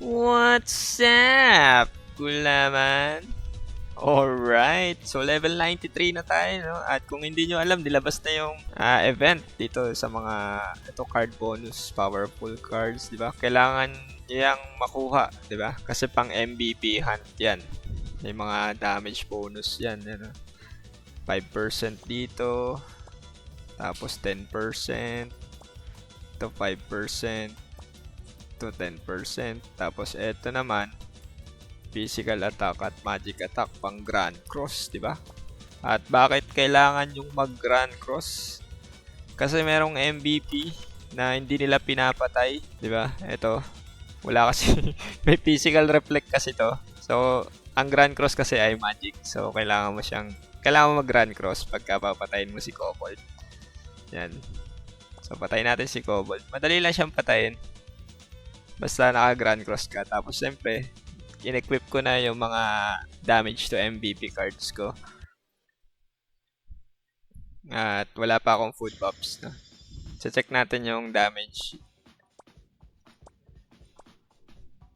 What's up? Cool naman. Alright, so level 93 na tayo, no? At kung hindi nyo alam, dilabas na yung event dito sa mga ito card bonus, powerful cards, di ba? Kailangan yang makuha, di ba? Kasi pang MVP hunt yan. May mga damage bonus yan, ano? 5% dito, tapos 10%, to 5%, to 10%, tapos eto naman, physical attack at magic attack pang Grand Cross, di ba? At bakit kailangan yung mag Grand Cross? Kasi merong MVP na hindi nila pinapatay, di ba? Ito, wala kasi may physical reflect kasi to. So, ang Grand Cross kasi ay magic. So, kailangan mo mag Grand Cross pagka papatayin mo si Kobold. Yan. So, patayin natin si Kobold. Madali lang siyang patayin. Basta naka Grand Cross ka. Tapos, siyempre, in-equip ko na yung mga damage to MVP cards ko. At wala pa akong food buffs. No? So, check natin yung damage.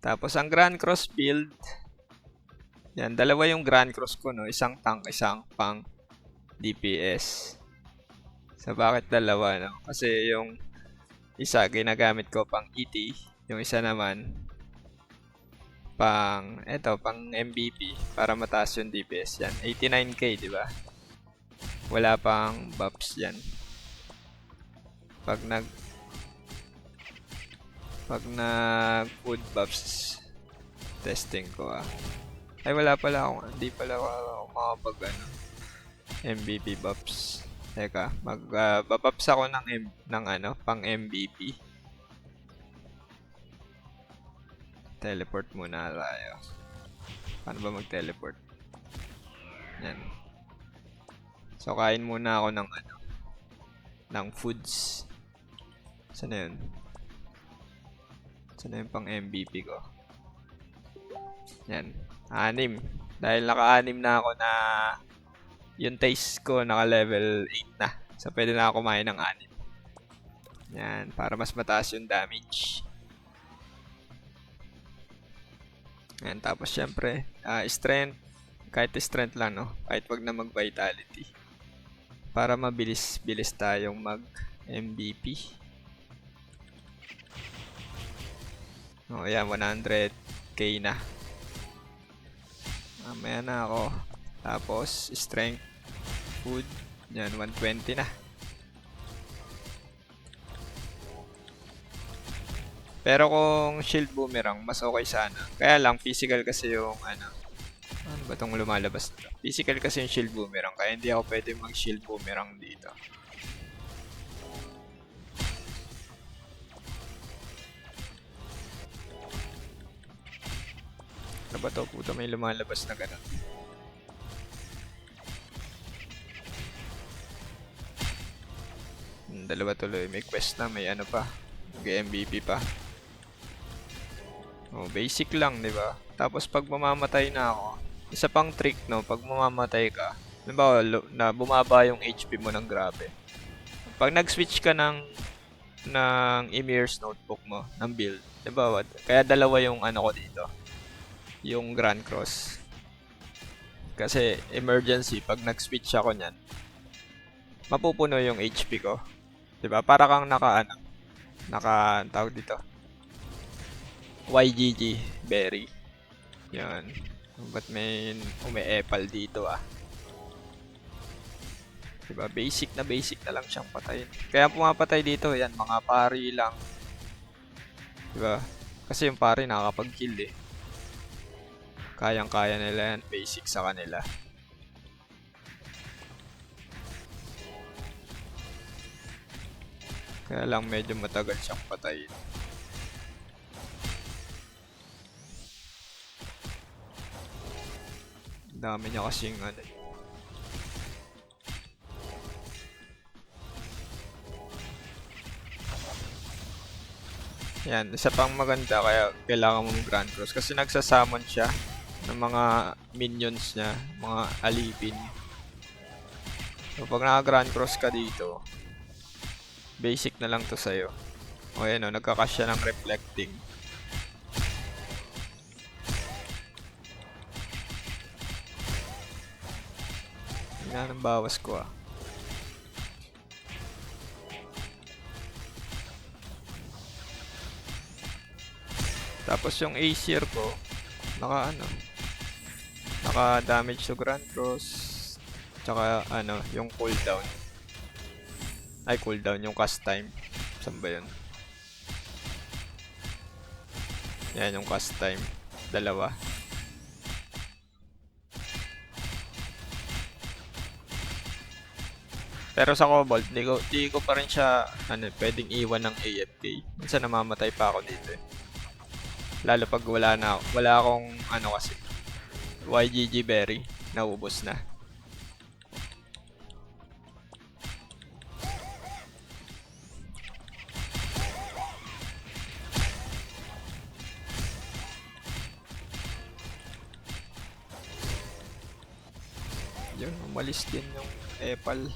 Tapos, ang Grand Cross build. Yan, dalawa yung Grand Cross ko, no? Isang tank, isang pang DPS. So, bakit dalawa, no? Kasi yung isa, ginagamit ko pang ET. Yung isa naman, pang MVP para mataas yung DPS yan. 89k, di ba? Wala pang buffs yan. Pag nag food buffs testing ko ay wala pala akong hindi pala ako makapag MVP buffs. Teka, buffs ako ng pang MVP. Teleport muna tayo. Paano ba mag-teleport? Yan. So, kain muna ako ng foods. Saan na yun? Saan na yung pang MVP ko? Yan. 6. Dahil naka-6 na ako na yung taste ko naka-level 8 na. So, pwede na ako kumain ng 6. Yan. Para mas mataas yung damage. Yan. Tapos, syempre, strength. Kahit strength lang, no? Kahit wag na mag-vitality. Para mabilis-bilis tayong mag-MVP. O, yan. 100k na. Mamaya na ako. Tapos, strength, food. Yan, 120 na. Pero kung shield boomerang, mas okay sana. Kaya lang, physical kasi yung ano ba itong lumalabas dito? Physical kasi yung shield boomerang. Kaya hindi ako pwede mag-shield boomerang dito. Ano ba ito? Puta, may lumalabas na gano'n. Dalawa tuloy. May quest na. May ano pa. Mag-MVP pa. Oh, basic lang, di ba? Tapos pag mamamatay na ako, isa pang trick, no? Pag mamamatay ka, halimbawa na bumaba yung HP mo ng grabe. Pag nag-switch ka ng Emir's notebook mo, ng build, di ba? Kaya dalawa yung ano ko dito. Yung Grand Cross. Kasi emergency, pag nag-switch ako niyan, mapupuno yung HP ko. Di ba? Para kang tawag dito. YGG berry. Yan. Ba't may epal dito Diba? Basic na lang siyang patayin. Kaya pumapatay dito, yan, mga pari lang. Diba? Kasi yung pari nakakapag-kill Kayang-kaya nila yan. Basic sa kanila. Kaya lang medyo matagal siyang patayin. Dami niya kasing Yan, isa pang maganda kaya kailangan mo Grand Cross kasi nagsasamon siya ng mga minions niya, mga alipin. So pag naka-Grand Cross ka dito, basic na lang to sa'yo. O yan o, nagkakas siya ng reflecting. Ina ng bawas ko ah. Tapos yung Aesir ko, naka damage to Grand Cross. Tsaka yung cooldown. Ay, cooldown, yung cast time. Saan ba yun? Yan, yung cast time. Dalawa. Pero sa Cobalt, di ko pa rin siya, pwedeng iwan ng AFK. Minsan namamatay pa ako dito eh. Lalo pag wala akong, kasi, YGG berry, naubos na. Yun, umalis din yung Epal.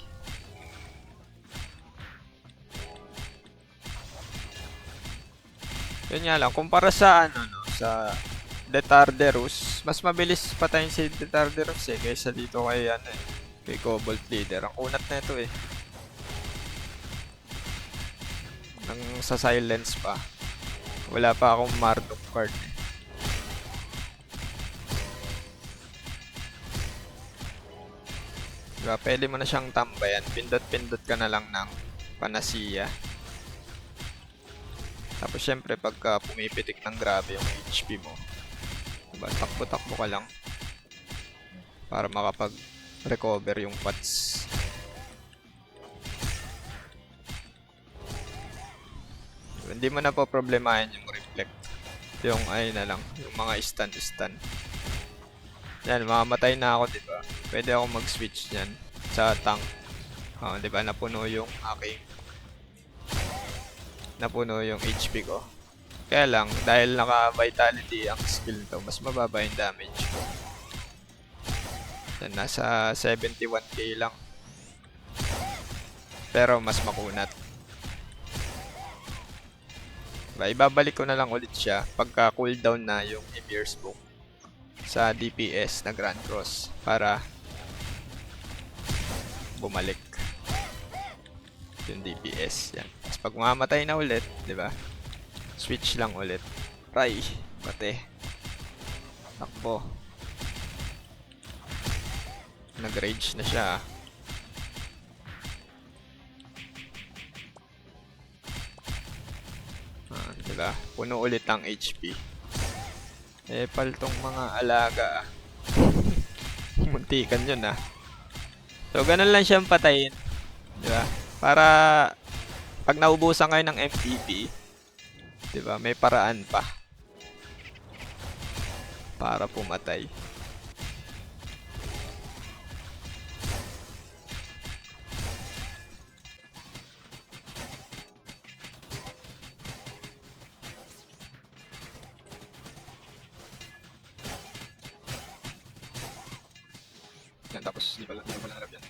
Yun nga lang, kumpara sa sa Detarderus, mas mabilis patayin si Detarderus eh, kaysa dito kay kay Cobalt Leader. Ang kunat na ito eh. Nang sa silence pa. Wala pa akong Marduk card eh. Diba, pwede mo na siyang tambayan. Pindot-pindot ka na lang ng Panacea. Tapos syempre pagka pumipitik ng grabe yung HP mo, diba, takbo-takbo ka lang para makapag-recover yung pots. Diba, hindi mo na po problemahin yung reflect. Yung yung mga stun. Yan, mamamatay na ako, diba? Pwede ako mag-switch niyan sa tank. Diba, napuno yung HP ko. Kaya lang, dahil naka-vitality ang skill to, mas mababa yung damage ko. Yan, nasa 71k lang. Pero mas makunat. Diba, ibabalik ko na lang ulit siya pagka cooldown na yung Emir's Book sa DPS na Grand Cross para bumalik yung DPS. Yan. Tapos pag mamatay na ulit, diba? Switch lang ulit. Try. Pati. Takbo. Nag-rage na siya. Diba? Puno ulit ang HP. Paltong mga alaga. Muntikan yun ah. So, ganun lang siyang patayin. Diba? Para pag naubusan kayo ng MVP, diba, may paraan pa para pumatay. Yan, tapos di pala harap yan.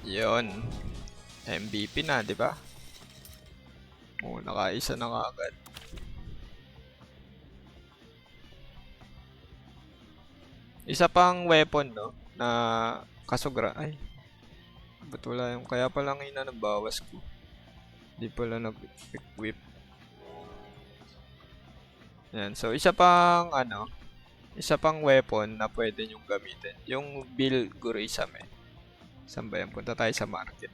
Yun. MVP na, di ba? Nakaisa na agad. Isa pang weapon, no? Na kasugra. Ay. Ba't wala yung... Kaya palang nabawas ko. Di pala nag-equip. Yan. So, isa pang, isa pang weapon na pwede nyong gamitin. Yung Bill Gurisame. Saan ba yan? Punta tayo sa market.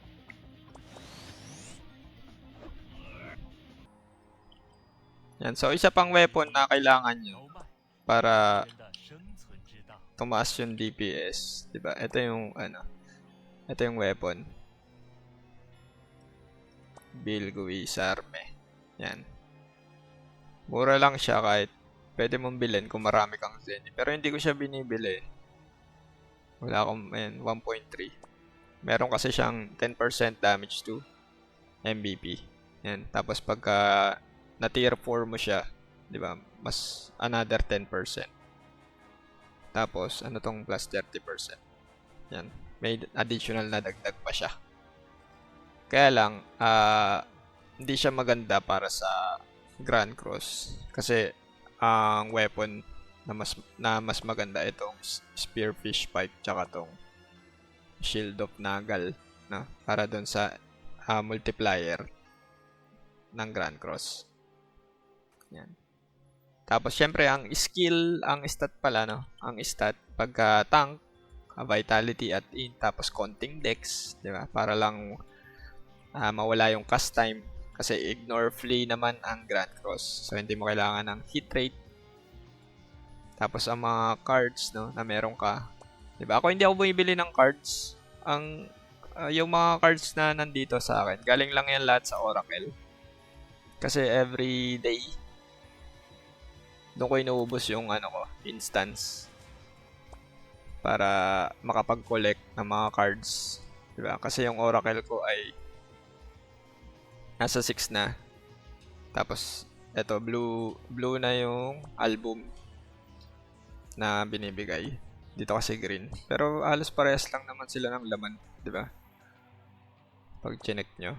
Yan. So, isa pang weapon na kailangan nyo para tumaas yung DPS. Diba? Ito yung, ito yung weapon. Bill Gurisame. Yan. Mura lang siya kahit pwede mong bilhin kung marami kang Zenny. Pero hindi ko siya binibili. Wala akong, ayan, 1.3. Meron kasi siyang 10% damage to MVP. Yan. Tapos pagka na tier 4 mo siya, di ba? Mas another 10%. Tapos, ano tong plus 30%? Yan. May additional na dagdag pa siya. Kaya lang, hindi siya maganda para sa Grand Cross. Kasi, ang weapon na mas maganda itong Spearfish Pipe tsaka tong Shield of Nagal, na para doon sa multiplier ng Grand Cross. Yan. Tapos syempre ang skill, ang stat pala, no? Ang stat pagka tank, vitality at in, tapos konting dex, di ba? Para lang mawala yung cast time kasi ignore flee naman ang Grand Cross. So hindi mo kailangan ng hit rate. Tapos ang mga cards, no, na meron ka. 'Di ba? Ako hindi ako bumibili ng cards. Ang yung mga cards na nandito sa akin, galing lang yan lahat sa Oracle. Kasi every day doon ko inuubos yung instance para makapag-collect ng mga cards. 'Di ba? Kasi yung Oracle ko ay nasa 6 na. Tapos eto blue na yung album na binibigay. Dito kasi green. Pero halos parehas lang naman sila ng laman, 'di ba? Pag chinek nyo.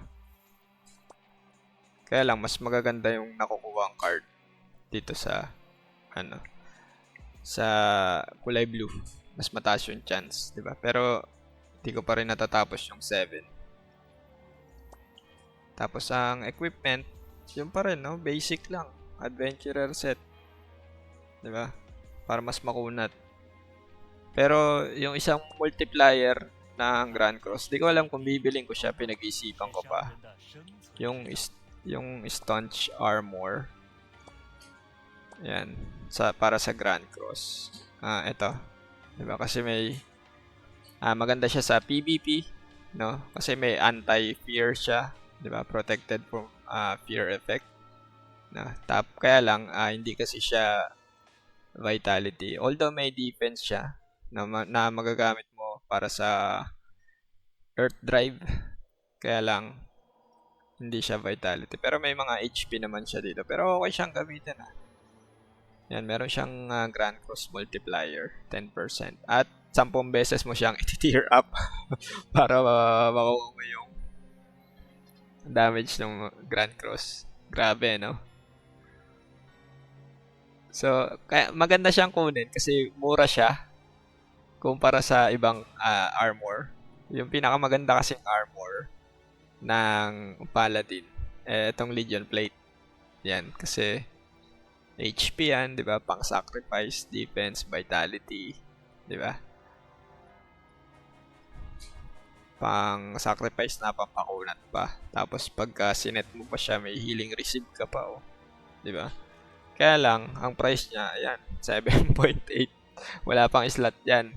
Kaya lang mas magaganda yung nakukuha ang card dito sa sa kulay blue. Mas mataas yung chance, 'di ba? Pero hindi ko pa rin natatapos yung 7. Tapos ang equipment, yun pa rin, no? Basic lang. Adventurer set. 'Di ba? Para mas makunat. Pero yung isang multiplier ng Grand Cross, di ko alam kung bibiling ko siya, pinag-isipan ko pa. Yung Staunch Armor. Yan, para sa Grand Cross. Ito. 'Di ba? Kasi may maganda siya sa PvP, no? Kasi may anti-fear siya, 'di ba? Protected from fear effect. Kaya lang hindi kasi siya vitality. Although may defense siya na magagamit mo para sa Earth Drive. Kaya lang hindi siya vitality. Pero may mga HP naman siya dito. Pero okay siyang gamitin. Yan, meron siyang Grand Cross multiplier, 10%. At 10 beses mo siyang i-tier up para makuha mo yung damage ng Grand Cross. Grabe, no? So, kaya maganda siyang kunin kasi mura siya kumpara sa ibang armor. Yung pinakamaganda kasing armor ng Paladin, itong Legion Plate. Yan, kasi HP yan, 'di ba? Pang sacrifice, defense, vitality, 'di ba? Pang sacrifice na pampakunat pa. Tapos pagka sinet mo pa siya, may healing receive ka pa, 'di ba? Kaya lang ang price niya, ayan, 7.8. Wala pang slot 'yan.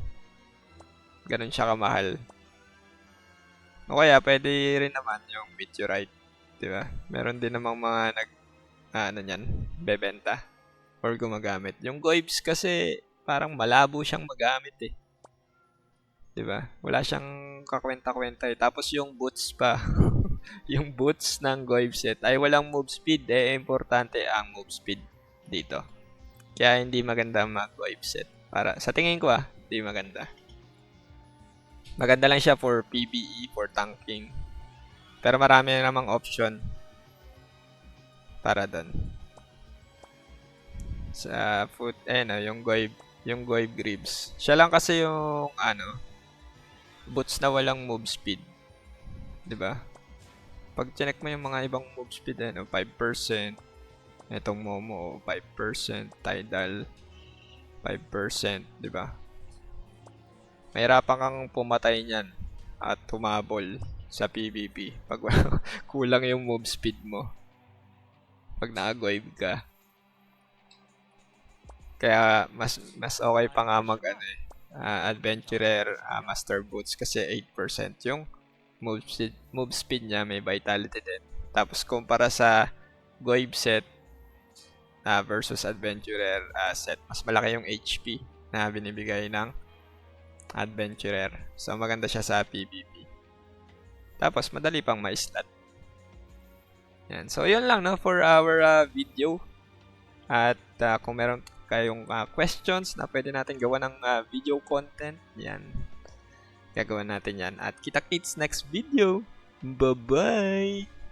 Ganun siya kamahal. O kaya pwede rin naman yung meteorite, 'di ba? Meron din namang mga niyan, bebenta or gumagamit. Yung Goibs kasi parang malabo siyang magamit 'Di ba? Wala siyang kakwenta-kwenta Tapos yung boots pa, yung boots ng Goib set ay walang move speed importante ang move speed dito. Kaya hindi maganda mag-Goib set. Para sa tingin ko hindi maganda. Maganda lang siya for PvE, for tanking. Pero marami na namang option para doon. Sa foot, yung Goib Greaves. Siya lang kasi yung boots na walang move speed. 'Di ba? Pag check mo yung mga ibang move speed 5%. Itong Momo 5%, Tidal 5%, di ba? Mahirapan kang pumatay niyan at humabol sa PvP pag kulang yung move speed mo pag na-agoive ka. Kaya mas okay pa nga mag adventurer master boots kasi 8% yung move speed niya, may vitality din. Tapos kumpara sa goib set versus adventurer set, mas malaki yung HP na binibigay ng adventurer. So maganda siya sa PvP. Tapos madali pang ma-slot. Yan. So yun lang no for our video. At kung meron kayong questions na pwede natin gawa ng video content, yan. Gagawin natin yan. At kita-kits next video. Bye-bye!